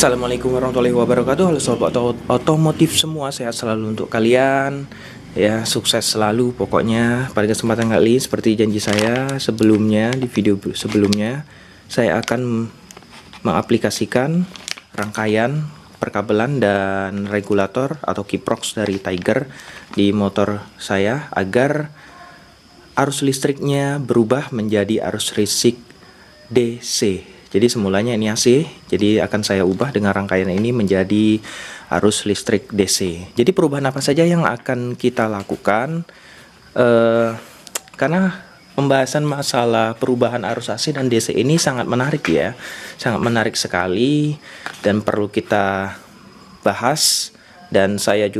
Assalamualaikum warahmatullahi wabarakatuh. Halo sobat otomotif semua, sehat selalu untuk kalian. Ya, sukses selalu pokoknya. Pada kesempatan kali ini seperti janji saya sebelumnya, di video sebelumnya, saya akan mengaplikasikan rangkaian perkabelan dan regulator atau kiprox dari Tiger di motor saya agar arus listriknya berubah menjadi arus listrik DC. Jadi semulanya ini AC, jadi akan saya ubah dengan rangkaian ini menjadi arus listrik DC. Jadi perubahan apa saja yang akan kita lakukan? Karena pembahasan masalah perubahan arus AC dan DC ini sangat menarik ya, sangat menarik sekali dan perlu kita bahas. Dan saya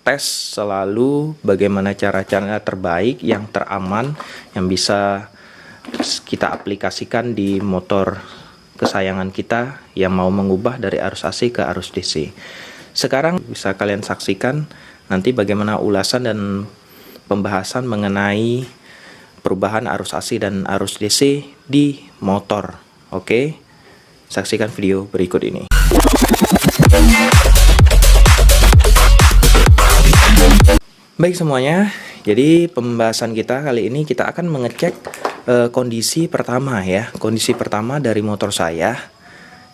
tes selalu bagaimana cara-cara terbaik yang teraman yang bisa kita aplikasikan di motor kesayangan kita yang mau mengubah dari arus AC ke arus DC. Sekarang bisa kalian saksikan nanti bagaimana ulasan dan pembahasan mengenai perubahan arus AC dan arus DC di motor. Oke, saksikan video berikut ini. Baik semuanya, jadi pembahasan kita kali ini kita akan mengecek kondisi pertama ya, kondisi pertama dari motor saya,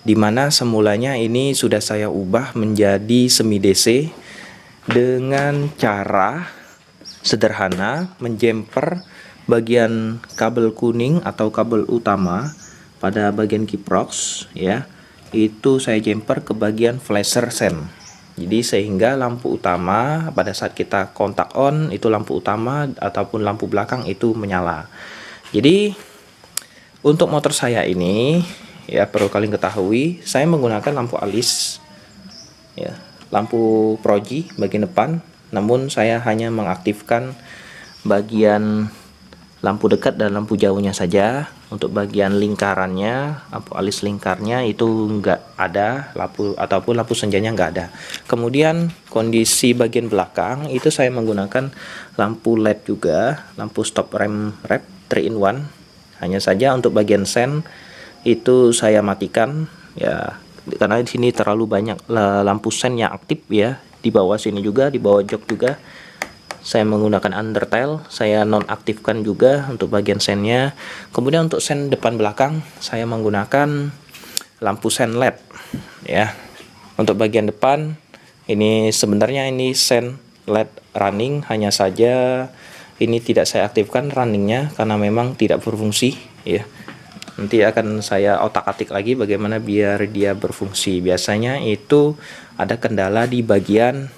dimana semulanya ini sudah saya ubah menjadi semi DC dengan cara sederhana menjemper bagian kabel kuning atau kabel utama pada bagian kiprox ya, itu saya jemper ke bagian flasher sen. Jadi sehingga lampu utama pada saat kita kontak on itu lampu utama ataupun lampu belakang itu menyala. Jadi untuk motor saya ini ya, perlu kalian ketahui saya menggunakan lampu alis ya, lampu proji bagian depan, namun saya hanya mengaktifkan bagian lampu dekat dan lampu jauhnya saja. Untuk bagian lingkarannya, lampu alis lingkarnya itu enggak ada, lampu ataupun lampu senjanya enggak ada. Kemudian kondisi bagian belakang itu saya menggunakan lampu LED juga, lampu stop rem rep 3 in 1. Hanya saja untuk bagian sen itu saya matikan ya, karena di sini terlalu banyak lampu sen yang aktif ya. Di bawah sini juga, di bawah jok juga saya menggunakan undertale, saya nonaktifkan juga untuk bagian sennya. Kemudian untuk sen depan belakang saya menggunakan lampu sen LED ya. Untuk bagian depan ini sebenarnya ini sen LED running, hanya saja ini tidak saya aktifkan runningnya karena memang tidak berfungsi ya. Nanti akan saya otak-atik lagi bagaimana biar dia berfungsi. Biasanya itu ada kendala di bagian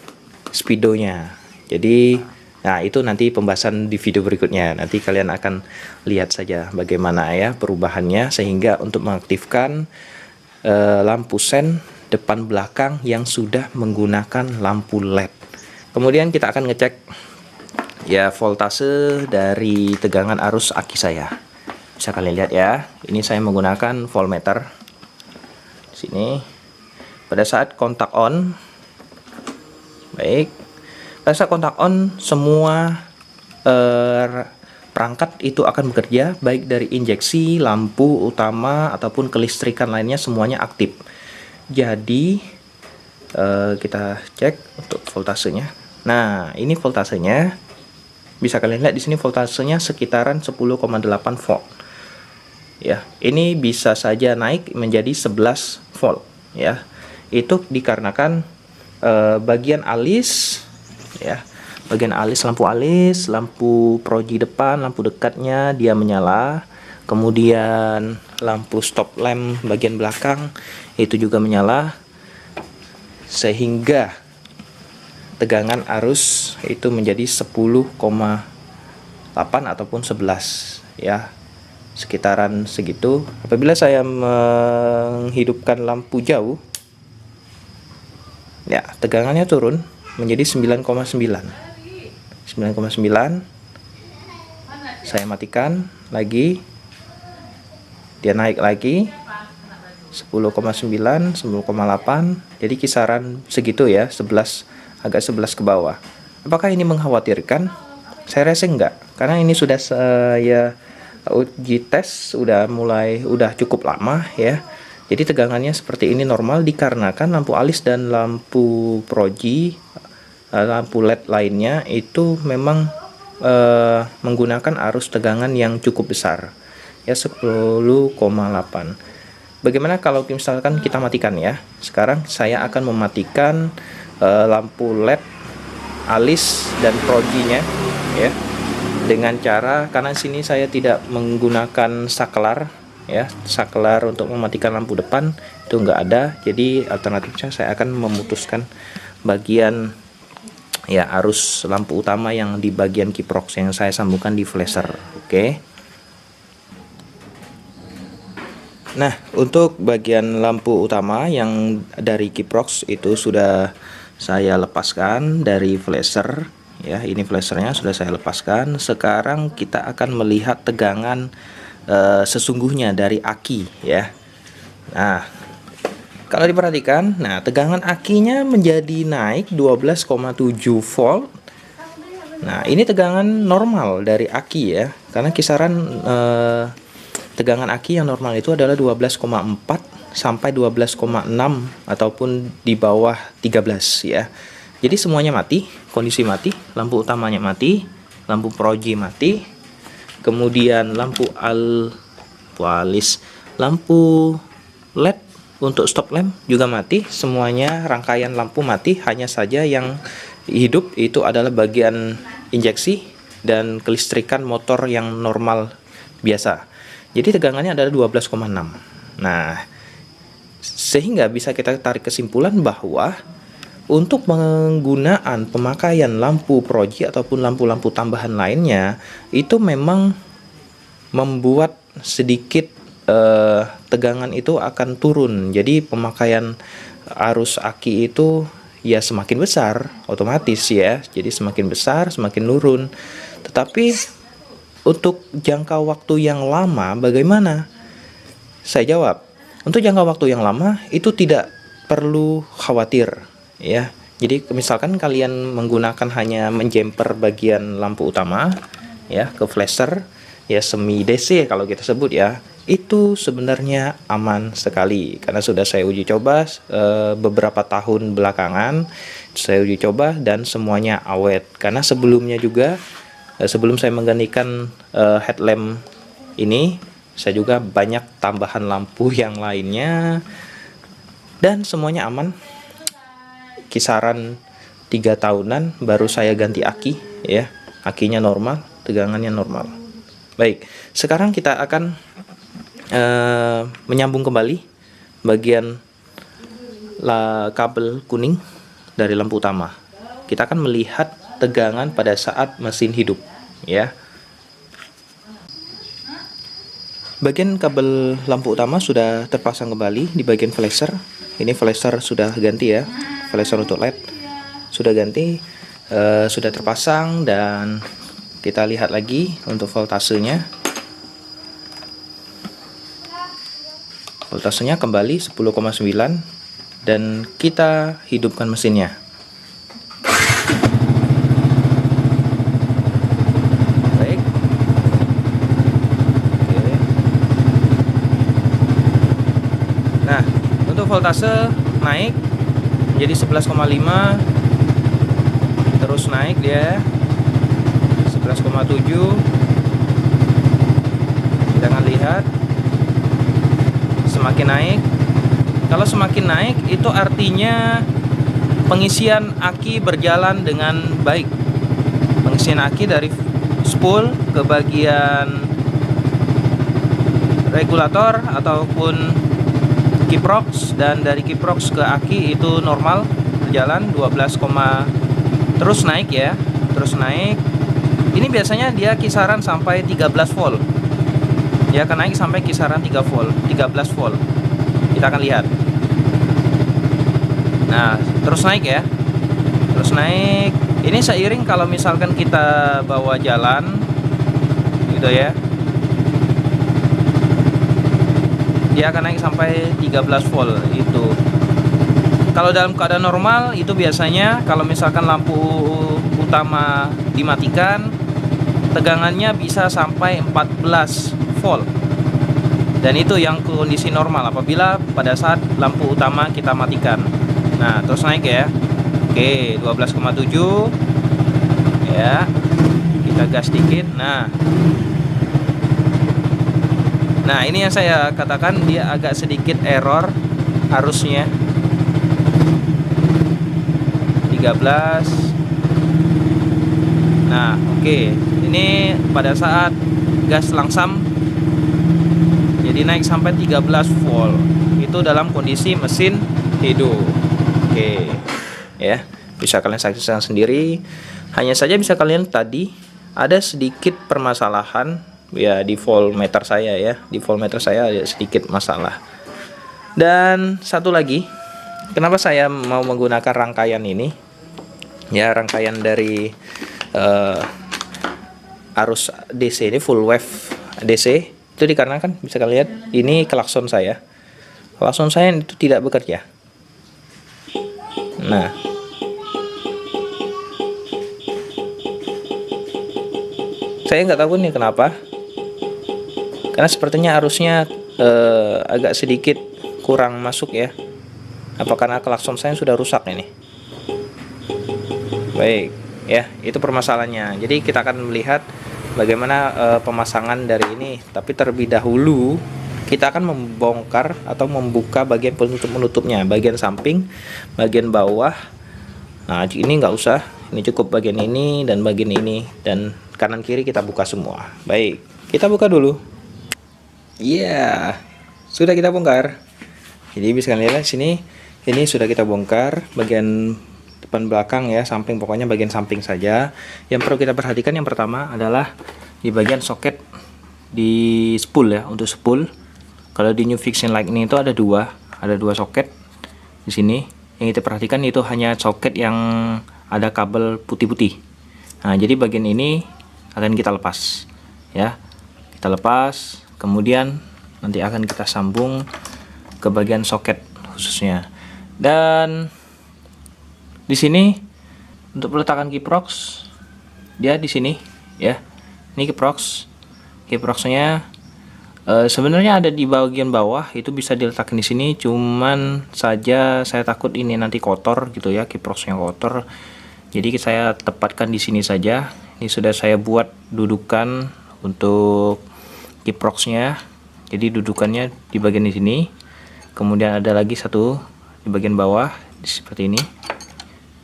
speedonya. Jadi nah itu nanti pembahasan di video berikutnya. Nanti kalian akan lihat saja bagaimana ya perubahannya, sehingga untuk mengaktifkan lampu sen depan belakang yang sudah menggunakan lampu LED. Kemudian kita akan ngecek ya voltase dari tegangan arus aki saya. Bisa kalian lihat ya, ini saya menggunakan voltmeter. Sini pada saat kontak on, baik, pada saat kontak on semua perangkat itu akan bekerja, baik dari injeksi, lampu utama ataupun kelistrikan lainnya semuanya aktif. Jadi kita cek untuk voltasenya. Nah, ini voltasenya. Bisa kalian lihat di sini voltasenya sekitaran 10,8 volt. Ya, ini bisa saja naik menjadi 11 volt ya. Itu dikarenakan bagian alis ya, bagian alis, lampu proji depan, lampu dekatnya dia menyala. Kemudian lampu stop lamp bagian belakang itu juga menyala, sehingga tegangan arus itu menjadi 10,8 ataupun 11 ya, sekitaran segitu. Apabila saya menghidupkan lampu jauh ya, tegangannya turun menjadi 9,9. Saya matikan lagi, dia naik lagi 10,9, 10,8. jadi kisaran segitu ya, 11, agak 11 ke bawah. Apakah ini mengkhawatirkan? Saya rasa enggak, karena ini sudah saya uji tes udah cukup lama ya. Jadi tegangannya seperti ini normal dikarenakan lampu alis dan lampu proji, lampu LED lainnya itu memang menggunakan arus tegangan yang cukup besar, ya 10,8. Bagaimana kalau misalkan kita matikan ya? Sekarang saya akan mematikan lampu LED alis dan projinya ya, dengan cara, karena sini saya tidak menggunakan saklar ya, saklar untuk mematikan lampu depan itu enggak ada. Jadi alternatifnya saya akan memutuskan bagian ya arus lampu utama yang di bagian kiprox yang saya sambungkan di flasher. Oke. Nah, untuk bagian lampu utama yang dari kiprox itu sudah saya lepaskan dari flasher ya. Ini flashernya sudah saya lepaskan. Sekarang kita akan melihat tegangan sesungguhnya dari aki ya. Nah, kalau diperhatikan, nah tegangan akinya menjadi naik 12,7 volt. Nah, ini tegangan normal dari aki ya, karena kisaran tegangan aki yang normal itu adalah 12,4 sampai 12,6 ataupun di bawah 13 ya. Jadi semuanya mati, kondisi mati, lampu utamanya mati, lampu proji mati, kemudian lampu alis, lampu LED untuk stop lamp juga mati. Semuanya rangkaian lampu mati, hanya saja yang hidup itu adalah bagian injeksi dan kelistrikan motor yang normal biasa. Jadi tegangannya adalah 12,6. Nah, sehingga bisa kita tarik kesimpulan bahwa untuk penggunaan pemakaian lampu proji ataupun lampu-lampu tambahan lainnya itu memang membuat sedikit tegangan itu akan turun. Jadi pemakaian arus aki itu ya semakin besar otomatis ya. Jadi semakin besar semakin turun. Tetapi untuk jangka waktu yang lama bagaimana? Saya jawab, untuk jangka waktu yang lama itu tidak perlu khawatir ya. Jadi misalkan kalian menggunakan hanya menjemper bagian lampu utama ya ke flasher ya, semi DC kalau kita sebut ya, itu sebenarnya aman sekali karena sudah saya uji coba beberapa tahun belakangan. Saya uji coba dan semuanya awet, karena sebelumnya juga sebelum saya menggantikan headlamp ini, saya juga banyak tambahan lampu yang lainnya dan semuanya aman. Kisaran 3 tahunan baru saya ganti aki ya, akinya normal, tegangannya normal. Baik, sekarang kita akan menyambung kembali bagian kabel kuning dari lampu utama. Kita akan melihat tegangan pada saat mesin hidup ya. Bagian kabel lampu utama sudah terpasang kembali di bagian flasher. Ini flasher sudah ganti ya, flasher untuk LED sudah ganti, sudah terpasang, dan kita lihat lagi untuk voltasenya. Voltasenya kembali 10,9 dan kita hidupkan mesinnya. Baik. Oke. Nah, untuk voltase naik jadi 11,5, terus naik dia 11,7. Jangan lihat semakin naik. Kalau semakin naik itu artinya pengisian aki berjalan dengan baik. Pengisian aki dari spool ke bagian regulator ataupun kiprox, dan dari kiprox ke aki itu normal berjalan 12, terus naik ya, terus naik. Ini biasanya dia kisaran sampai 13 volt. Dia akan naik sampai kisaran 13 volt. Kita akan lihat. Nah, terus naik ya. Terus naik. Ini seiring kalau misalkan kita bawa jalan gitu ya. Dia akan naik sampai 13 volt itu. Kalau dalam keadaan normal itu biasanya kalau misalkan lampu utama dimatikan, tegangannya bisa sampai 14 volt. Dan itu yang kondisi normal apabila pada saat lampu utama kita matikan. Nah, terus naik ya. Oke, 12,7 ya. Kita gas dikit. Nah, ini yang saya katakan dia agak sedikit error arusnya. 13. Nah, oke. Ini pada saat gas langsam jadi naik sampai 13 volt. Itu dalam kondisi mesin hidup. Oke. Ya, bisa kalian saksikan sendiri. Hanya saja bisa kalian tadi ada sedikit permasalahan ya di voltmeter saya ya. Di voltmeter saya ada sedikit masalah. Dan satu lagi, kenapa saya mau menggunakan rangkaian ini? Ya, rangkaian dari arus DC ini full wave DC. Itu dikarenakan bisa kalian lihat ini klakson saya. Klakson saya itu tidak bekerja. Nah, saya nggak tahu nih kenapa. Karena sepertinya arusnya agak sedikit kurang masuk ya. Apa karena klakson saya sudah rusak ini? Baik, ya itu permasalahannya. Jadi kita akan melihat bagaimana pemasangan dari ini. Tapi terlebih dahulu kita akan membongkar atau membuka bagian penutup-penutupnya, bagian samping, bagian bawah. Nah, ini nggak usah. Ini cukup bagian ini dan bagian ini, dan kanan kiri kita buka semua. Baik, kita buka dulu. Iya, sudah kita bongkar. Jadi bisa kalian lihat sini, ini sudah kita bongkar bagian depan belakang ya, samping, pokoknya bagian samping saja. Yang perlu kita perhatikan yang pertama adalah di bagian soket di spool ya, untuk spool. Kalau di New Fiction Lightning itu ada dua soket di sini. Yang kita perhatikan itu hanya soket yang ada kabel putih-putih. Nah, jadi bagian ini akan kita lepas ya. Kita lepas, kemudian nanti akan kita sambung ke bagian soket khususnya. Dan di sini untuk peletakan kiprox dia di sini ya. Ini kiproxnya sebenarnya ada di bagian bawah, itu bisa diletakkan di sini. Cuman saja saya takut ini nanti kotor gitu ya, kiproxnya kotor. Jadi saya tempatkan di sini saja. Ini sudah saya buat dudukan untuk kiproxnya. Jadi dudukannya di bagian di sini. Kemudian ada lagi satu di bagian bawah seperti ini.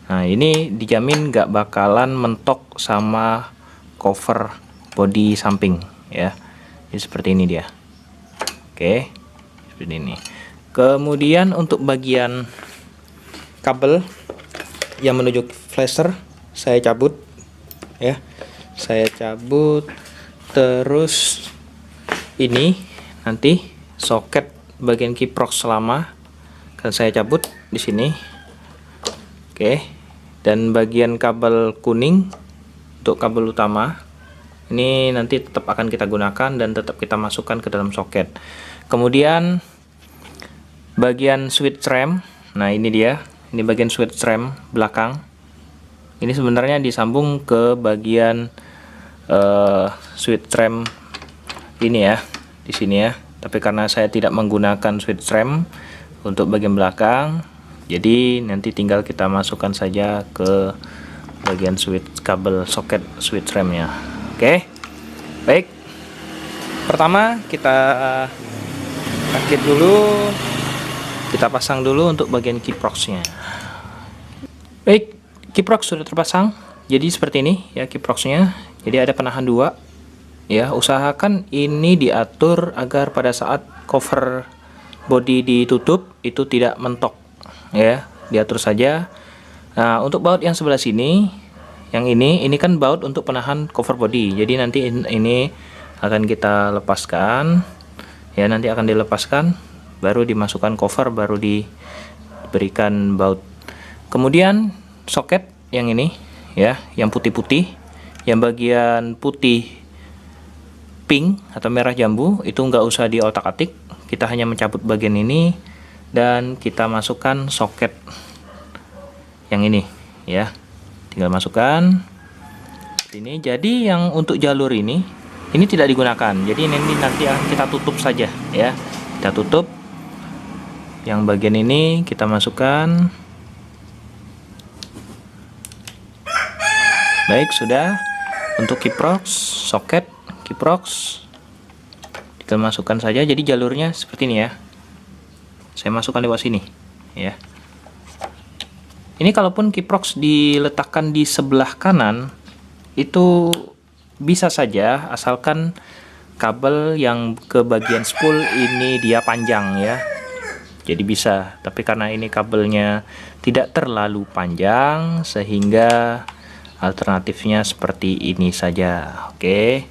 Nah, ini dijamin nggak bakalan mentok sama cover bodi samping ya. Jadi seperti ini dia. Oke, seperti ini. Kemudian untuk bagian kabel yang menuju flasher saya cabut ya. Saya cabut, terus ini nanti soket bagian kiprox selama akan saya cabut di sini. Oke. Dan bagian kabel kuning untuk kabel utama ini nanti tetap akan kita gunakan dan tetap kita masukkan ke dalam soket. Kemudian bagian switch rem, nah ini dia, ini bagian switch rem belakang. Ini sebenarnya disambung ke bagian switch rem ini ya, di sini ya. Tapi karena saya tidak menggunakan switch rem untuk bagian belakang, jadi nanti tinggal kita masukkan saja ke bagian switch kabel soket switch remnya. Oke, baik. Pertama kita rakit dulu, kita pasang dulu untuk bagian kiproxnya. Baik, kiprox sudah terpasang. Jadi seperti ini ya kiproxnya. Jadi ada penahan dua. Ya, usahakan ini diatur agar pada saat cover bodi ditutup itu tidak mentok. Ya, diatur saja. Nah, untuk baut yang sebelah sini, yang ini kan baut untuk penahan cover body. Jadi nanti ini akan kita lepaskan ya, nanti akan dilepaskan, baru dimasukkan cover, baru diberikan baut. Kemudian soket yang ini ya, yang putih-putih, yang bagian putih pink atau merah jambu itu nggak usah diotak-atik, kita hanya mencabut bagian ini dan kita masukkan soket yang ini ya. Tinggal masukkan ini. Jadi yang untuk jalur ini Ini tidak digunakan, jadi ini nanti kita tutup saja ya. Kita tutup. Yang bagian ini kita masukkan. Baik, sudah. Untuk kiprox, soket kiprox kita masukkan saja. Jadi jalurnya seperti ini ya. Saya masukkan lewat sini ya. Ini kalaupun kiprox diletakkan di sebelah kanan itu bisa saja, asalkan kabel yang ke bagian spool ini dia panjang ya. Jadi bisa, tapi karena ini kabelnya tidak terlalu panjang sehingga alternatifnya seperti ini saja. Oke.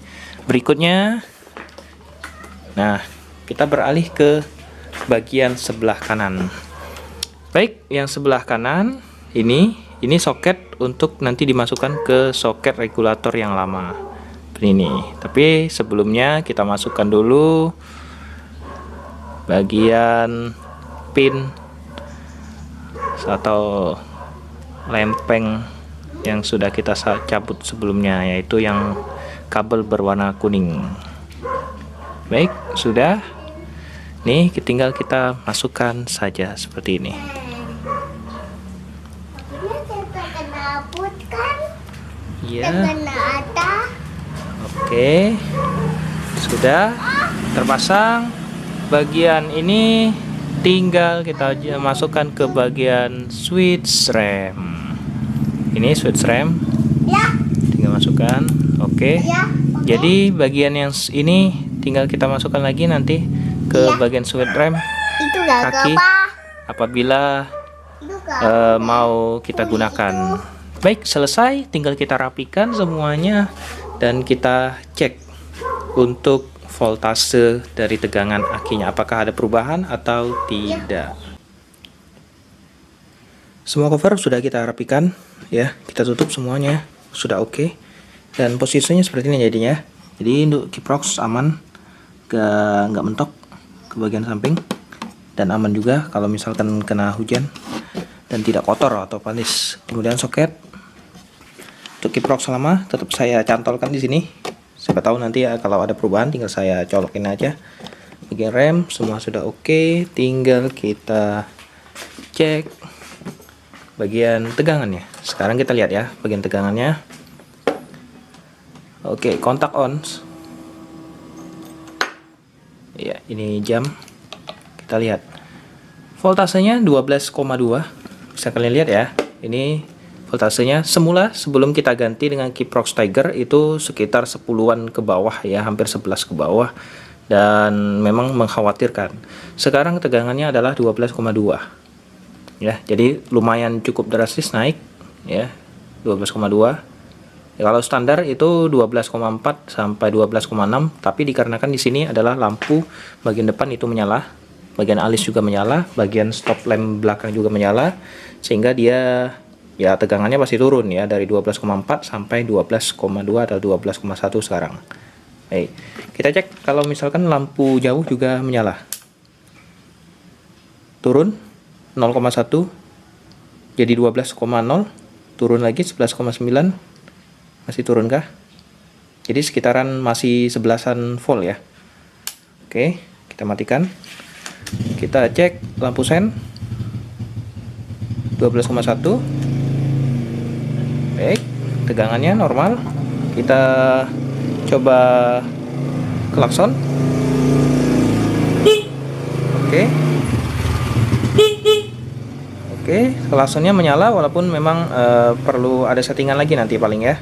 Berikutnya, nah, kita beralih ke bagian sebelah kanan. Baik, yang sebelah kanan ini soket untuk nanti dimasukkan ke soket regulator yang lama. Ini. Tapi sebelumnya kita masukkan dulu bagian pin atau lempeng yang sudah kita cabut sebelumnya, yaitu yang kabel berwarna kuning. Baik, sudah. Nih, tinggal kita masukkan saja seperti ini. Ya. Oke, sudah terpasang. Bagian ini tinggal kita masukkan ke bagian switch rem. Ini switch rem. Tinggal masukkan. Oke. Jadi bagian yang ini tinggal kita masukkan lagi nanti ke bagian switch rem kaki apabila mau kita gunakan. Baik, selesai. Tinggal kita rapikan semuanya dan kita cek untuk voltase dari tegangan akinya, apakah ada perubahan atau tidak. Semua cover sudah kita rapikan ya, kita tutup semuanya, sudah oke. Dan posisinya seperti ini jadinya. Jadi untuk kiprox aman, nggak mentok ke bagian samping, dan aman juga kalau misalkan kena hujan dan tidak kotor atau panis. Kemudian soket untuk kiprox lama tetap saya cantolkan di sini. Siapa tahu nanti ya kalau ada perubahan tinggal saya colokin aja. Bagian rem semua sudah oke, tinggal kita cek bagian tegangannya. Sekarang kita lihat ya bagian tegangannya. Oke, kontak on. Ya, ini jam. Kita lihat. Voltasenya 12,2. Bisa kalian lihat ya. Ini voltasenya semula sebelum kita ganti dengan kiprox Tiger itu sekitar 10-an ke bawah ya, hampir 11 ke bawah, dan memang mengkhawatirkan. Sekarang tegangannya adalah 12,2 ya, jadi lumayan cukup drastis naik ya, 12,2. Ya, kalau standar itu 12,4 sampai 12,6, tapi dikarenakan di sini adalah lampu bagian depan itu menyala, bagian alis juga menyala, bagian stop lamp belakang juga menyala, sehingga dia ya tegangannya pasti turun ya, dari 12,4 sampai 12,2 atau 12,1 sekarang. Baik, kita cek kalau misalkan lampu jauh juga menyala. Turun 0,1 jadi 12,0, turun lagi 11,9. Masih turun kah? Jadi sekitaran masih 11-an volt ya. Oke, kita matikan. Kita cek lampu sen 12,1. Baik, tegangannya normal. Kita coba klakson. Oke, klaksonnya menyala walaupun memang perlu ada settingan lagi nanti paling ya.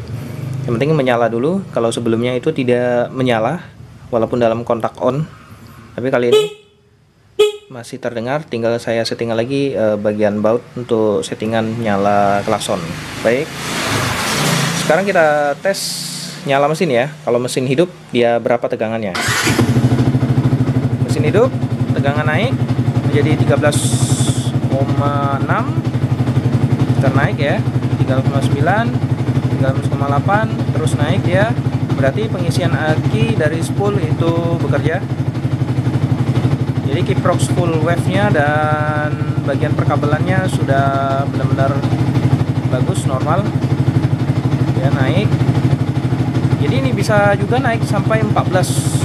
Yang penting menyala dulu. Kalau sebelumnya itu tidak menyala walaupun dalam kontak on. Tapi kali ini masih terdengar. Tinggal saya settingan lagi bagian baut untuk settingan nyala klakson. Baik. Sekarang kita tes nyala mesin ya. Kalau mesin hidup dia berapa tegangannya? Mesin hidup tegangan naik menjadi 13,6. Kita naik ya, 13,9, 13,8, terus naik ya. Berarti pengisian aki dari spool itu bekerja. Jadi kiprox full wave-nya dan bagian perkabelannya sudah benar-benar bagus, normal. Ya, naik Jadi ini bisa juga naik sampai 14,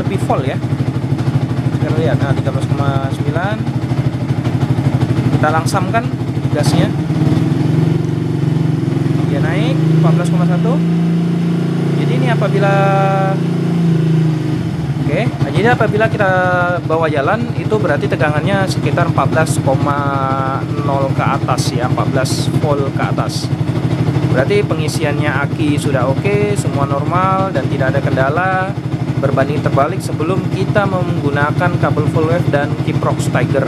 lebih volt ya. Kita lihat, nah 13,9. Kita langsamkan gasnya, dia naik 14,1. Jadi ini apabila jadi apabila kita bawa jalan itu berarti tegangannya sekitar 14,0 ke atas ya, 14 volt ke atas. Berarti pengisiannya aki sudah oke, semua normal dan tidak ada kendala. Berbanding terbalik sebelum kita menggunakan kabel full wave dan Kiprox Tiger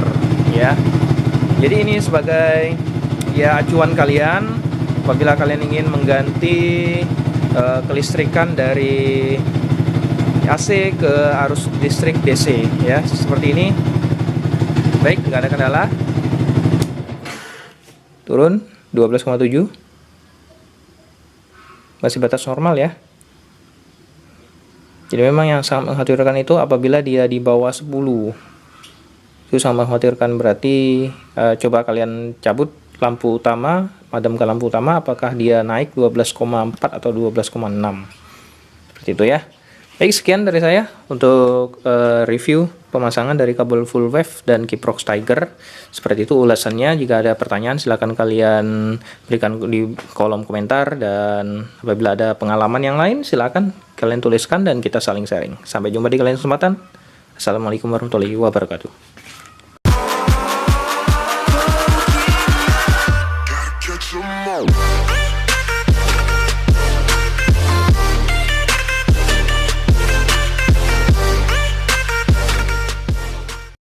ya. Jadi ini sebagai ya acuan kalian apabila kalian ingin mengganti kelistrikan dari AC ke arus listrik DC ya, seperti ini. Baik, nggak ada kendala. Turun 12,7, masih batas normal ya. Jadi memang yang sangat mengkhawatirkan itu apabila dia di bawah 10. Itu sangat mengkhawatirkan, berarti coba kalian cabut lampu utama, padamkan lampu utama, apakah dia naik 12,4 atau 12,6. Seperti itu ya. Baik, sekian dari saya untuk review pemasangan dari kabel full wave dan Kiprox Tiger. Seperti itu ulasannya. Jika ada pertanyaan silahkan kalian berikan di kolom komentar, dan apabila ada pengalaman yang lain silahkan kalian tuliskan dan kita saling sharing. Sampai jumpa di lain kesempatan. Assalamualaikum warahmatullahi wabarakatuh.